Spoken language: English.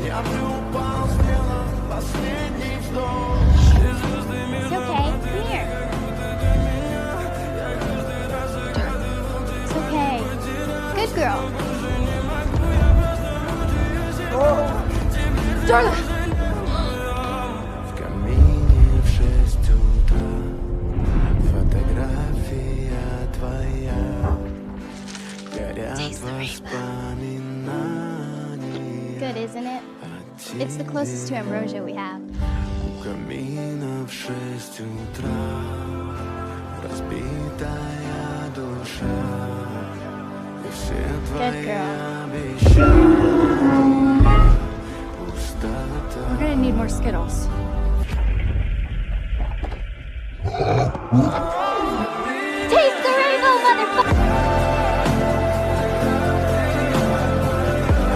It's okay. Come here. It's okay. Good girl. Darla! В камине в 6 утра фотография твоя. Горят воспоминания. Good, isn't it? It's the closest to ambrosia we have. У камина в 6 утра разбитая душа. И все твои обещания пустота. We're gonna need more Skittles.